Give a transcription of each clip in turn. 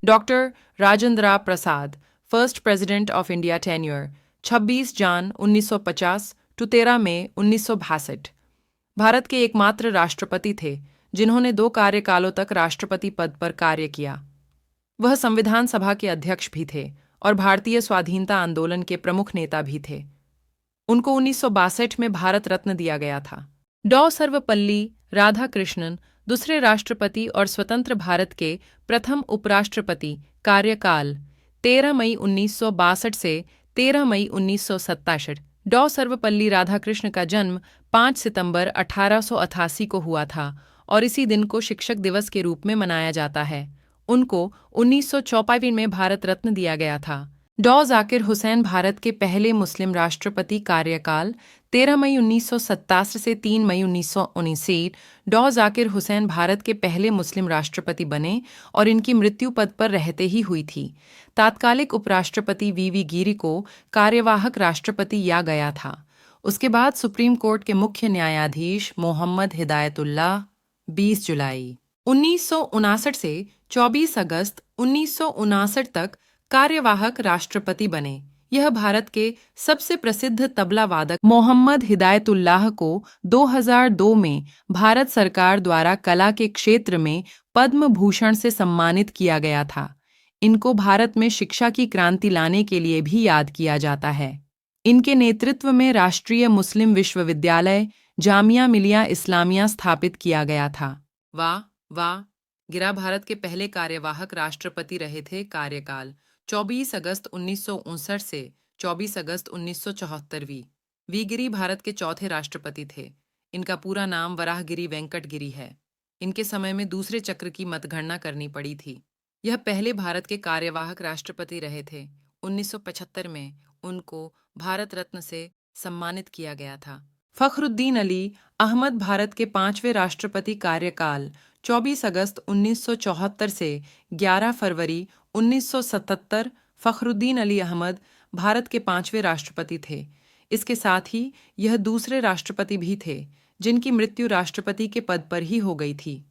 Doctor Rajendra Prasad, first president of India tenure 26 जन 1950 to 13 मई 1962। भारत के एकमात्र राष्ट्रपति थे जिन्होंने 2 कार्यकालों तक राष्ट्रपति पद पर कार्य किया। वह संविधान सभा के अध्यक्ष भी थे और भारतीय स्वाधीनता आंदोलन के प्रमुख नेता भी थे। उनको 1962 में भारत रत्न दिया गया था। डॉ सर्वपल्ली राधाकृष्णन दूसरे राष्ट्रपति और स्वतंत्र भारत के प्रथम उपराष्ट्रपति। कार्यकाल 13 मई 1962 से 13 मई 1967। डॉ सर्वपल्ली राधाकृष्ण का जन्म 5 सितंबर 1888 को हुआ था और इसी दिन को शिक्षक दिवस के रूप में मनाया जाता है। उनको 1954 में भारत रत्न दिया गया था। डॉ जाकिर हुसैन भारत के पहले मुस्लिम राष्ट्रपति। कार्यकाल 13 मई 1987 से 3 मई 1979। डॉ जाकिर हुसैन भारत के पहले मुस्लिम राष्ट्रपति बने और इनकी मृत्यु पद पर रहते ही हुई थी। तात्कालिक उपराष्ट्रपति वी गिरी को कार्यवाहक राष्ट्रपति या गया था। उसके बाद सुप्रीम कोर्ट के मुख्य न्यायाधीश मोहम्मद हिदायतुल्लाह 20 जुलाई 1959 से 24 अगस्त 1959 तक कार्यवाहक राष्ट्रपति बने। यह भारत के सबसे प्रसिद्ध तबला वादक मोहम्मद हिदायतुल्लाह को 2002 में भारत सरकार द्वारा कला के क्षेत्र में पद्म भूषण से सम्मानित किया गया था। इनको भारत में शिक्षा की क्रांति लाने के लिए भी याद किया जाता है। इनके नेतृत्व में राष्ट्रीय मुस्लिम विश्वविद्यालय जामिया मिलिया इस्लामिया स्थापित किया गया था। वाह गिरा भारत के पहले कार्यवाहक राष्ट्रपति रहे थे। कार्यकाल 24 अगस्त 1959 से 24 अगस्त 1974। वी गिरी भारत के चौथे राष्ट्रपति थे। इनका पूरा नाम वराहगिरी वेंकट गिरी है। इनके समय में दूसरे चक्र की मतगणना करनी पड़ी थी। यह पहले भारत के कार्यवाहक राष्ट्रपति रहे थे। 1975 में उनको भारत रत्न से सम्मानित किया गया था। फखरुद्दीन अली अहमद भारत के 5वें राष्ट्रपति। कार्यकाल 24 अगस्त 1974 से 11 फरवरी 1977। फखरुद्दीन अली अहमद भारत के 5वें राष्ट्रपति थे। इसके साथ ही यह दूसरे राष्ट्रपति भी थे जिनकी मृत्यु राष्ट्रपति के पद पर ही हो गई थी।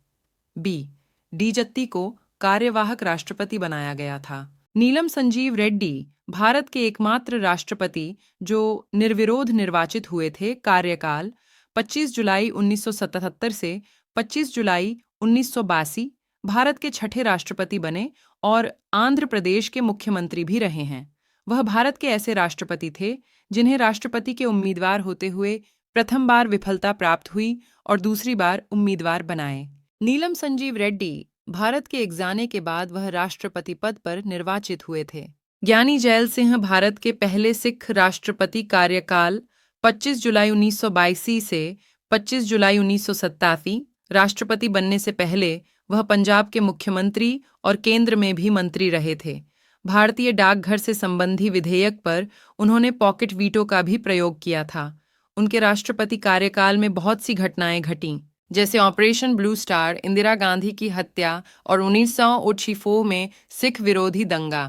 डी जत्ती को कार्यवाहक राष्ट्रपति बनाया गया था। नीलम संजीव रेड्डी भारत के एकमात्र राष्ट्रपति जो निर्विरोध निर्वाचित हुए थे। कार्यकाल 25 जुलाई 1977 से 25 जुलाई 1982। भारत के छठे राष्ट्रपति बने और आंध्र प्रदेश के मुख्यमंत्री भी रहे हैं। वह भारत के ऐसे राष्ट्रपति थे जिन्हें राष्ट्रपति के उम्मीदवार होते हुए प्रथम बार विफलता प्राप्त हुई और दूसरी बार उम्मीदवार बनाए। नीलम संजीव रेड्डी भारत के एक जाने के बाद वह राष्ट्रपति पद पर निर्वाचित हुए थे। ज्ञानी जैल सिंह भारत के पहले सिख राष्ट्रपति। कार्यकाल 25 जुलाई 1982 से 25 जुलाई 1987। राष्ट्रपति बनने से पहले वह पंजाब के मुख्यमंत्री और केंद्र में भी मंत्री रहे थे। भारतीय डाकघर से संबंधी विधेयक पर उन्होंने पॉकेट वीटो का भी प्रयोग किया था। उनके राष्ट्रपति कार्यकाल में बहुत सी घटनाएं घटीं, जैसे operation blue star, Indira Gandhi की हत्या और 1984 में सिख विरोधी दंगा।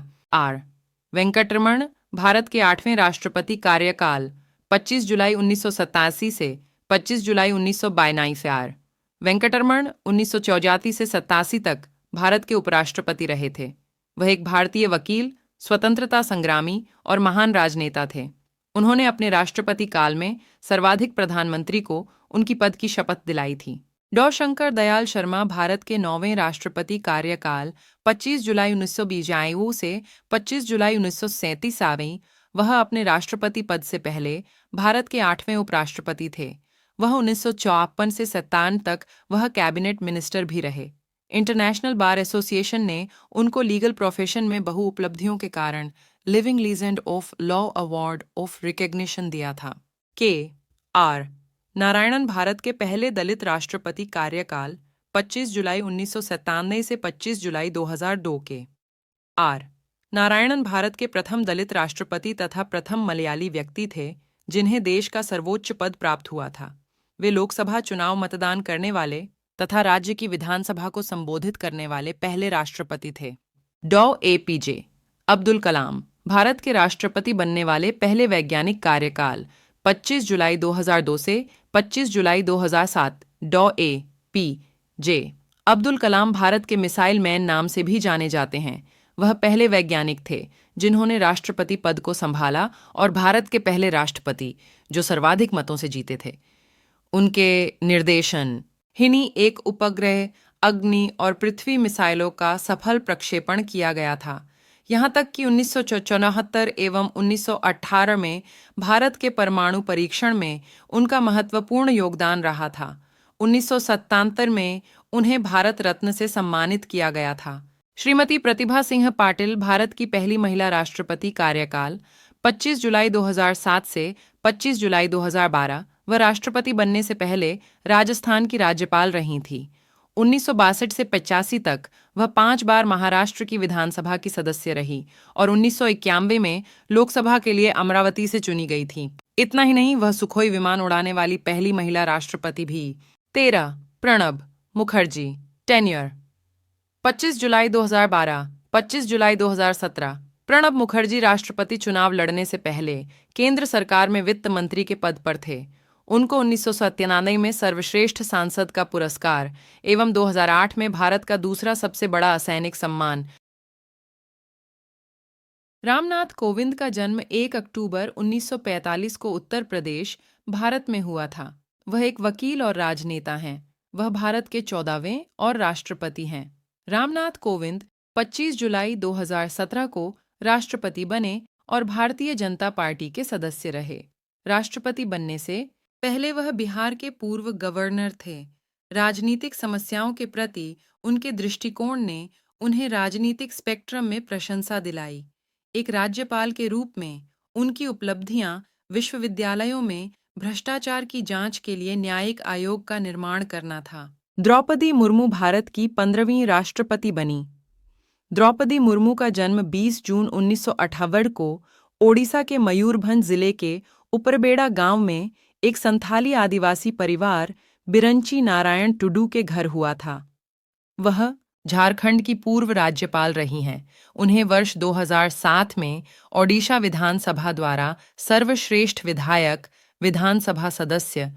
वेंकटरमण भारत के 8वें राष्ट्रपति। कार्यकाल 25 जुलाई 1987 से 25 जुलाई 1992 से। वेंकटरमण 1984 से 87 तक भारत के उपराष्ट्रपति रहे थे। वह एक भारतीय वकील, स्वतंत्रता संग्रामी और महान राजनेता थे। उन्होंने अपने राष्ट्रपति काल में सर्वाधिक प्रधानमंत्री को उनकी पद की शपथ दिलाई थी। डॉ शंकर दयाल शर्मा भारत के 9वें राष्ट्रपति। कार्यकाल 25 जुलाई 1992 से 25 जुलाई 1937। वह अपने राष्ट्रपति पद से पहले भारत के 8वें उपराष्ट्रपति थे। वह 1954 से 57 तक वह कैबिनेट मिनिस्टर भी रहे। इंटरनेशनल बार एसोसिएशन ने उनको लीगल प्रोफेशन में बहु उपलब्धियों के कारण living legend of law award of recognition दिया था। नारायणन भारत के पहले दलित राष्ट्रपति। कार्यकाल 25 जुलाई 1997 से 25 जुलाई 2002 के। नारायणन भारत के प्रथम दलित राष्ट्रपति तथा प्रथम मलयाली व्यक्ति थे जिन्हें देश का सर्वोच्च पद प्राप्त हुआ था। वे लोकसभा चुनाव मतदान करने वाले तथा राज्य की विधानसभा को संबोधित करने वाले पहले राष्ट्रपति थे। डॉ APJ अब्दुल कलाम भारत के राष्ट्रपति बनने वाले पहले वैज्ञानिक। कार्यकाल 25 जुलाई 2002 से 25 जुलाई 2007। डॉ APJ अब्दुल कलाम भारत के मिसाइल मैन नाम से भी जाने जाते हैं। वह पहले वैज्ञानिक थे जिन्होंने राष्ट्रपति पद को संभाला और भारत के पहले राष्ट्रपति जो सर्वाधिक मतों से जीते थे। उनके निर्देशन हिनी एक उपग्रह, अग्नि और पृथ्वी मिसाइलों का सफल प्रक्षेपण किया गया था। यहां तक कि 1974 एवं 1918 में भारत के परमाणु परीक्षण में उनका महत्वपूर्ण योगदान रहा था। 1977 में उन्हें भारत रत्न से सम्मानित किया गया था। श्रीमती प्रतिभा सिंह पाटिल भारत की पहली महिला राष्ट्रपति। कार्यकाल 25 जुलाई 2007 से 25 जुलाई 2012। वह राष्ट्रपति बनने से पहले राजस्थान की राज्यपाल रही थी। 1962 से 85 तक वह 5 बार महाराष्ट्र की विधानसभा की सदस्य रही और 1991 में लोकसभा के लिए अमरावती से चुनी गई थी। इतना ही नहीं, वह सुखोई विमान उड़ाने वाली पहली महिला राष्ट्रपति भी। 13 प्रणब मुखर्जी टेन्योर 25 जुलाई 2012, 25 जुलाई 2017। प्रणब मुखर्जी राष्ट्रपति चुनाव लड़ने से पहले केंद्र सरकार में वित्त मंत्री के पद पर थे। उनको 1997 में सर्वश्रेष्ठ सांसद का पुरस्कार एवं 2008 में भारत का दूसरा सबसे बड़ा असैनिक सम्मान। रामनाथ कोविंद का जन्म 1 अक्टूबर 1945 को उत्तर प्रदेश, भारत में हुआ था। वह एक वकील और राजनेता हैं। वह भारत के 14वें और राष्ट्रपति हैं। रामनाथ कोविंद 25 जुलाई 2017 को राष्ट्रपति बने और भारतीय जनता पार्टी के सदस्य रहे। राष्ट्रपति बनने से पहले वह बिहार के पूर्व गवर्नर थे। राजनीतिक समस्याओं के प्रति उनके दृष्टिकोण ने उन्हें राजनीतिक स्पेक्ट्रम में प्रशंसा दिलाई। एक राज्यपाल के रूप में उनकी उपलब्धियां विश्वविद्यालयों में भ्रष्टाचार की जांच के लिए न्यायिक आयोग का निर्माण करना था। द्रौपदी मुर्मू भारत की 15वीं राष्ट्रपति बनी। द्रौपदी मुर्मू का जन्म 20 जून 1958 को ओडिशा के मयूरभंज जिले के उपरबेड़ा गांव में एक संथाली आदिवासी परिवार बिरंची नारायण टुडू के घर हुआ था। वह झारखंड की पूर्व राज्यपाल रही हैं। उन्हें वर्ष 2007 में ओडिशा विधानसभा द्वारा सर्वश्रेष्ठ विधायक, विधानसभा सदस्य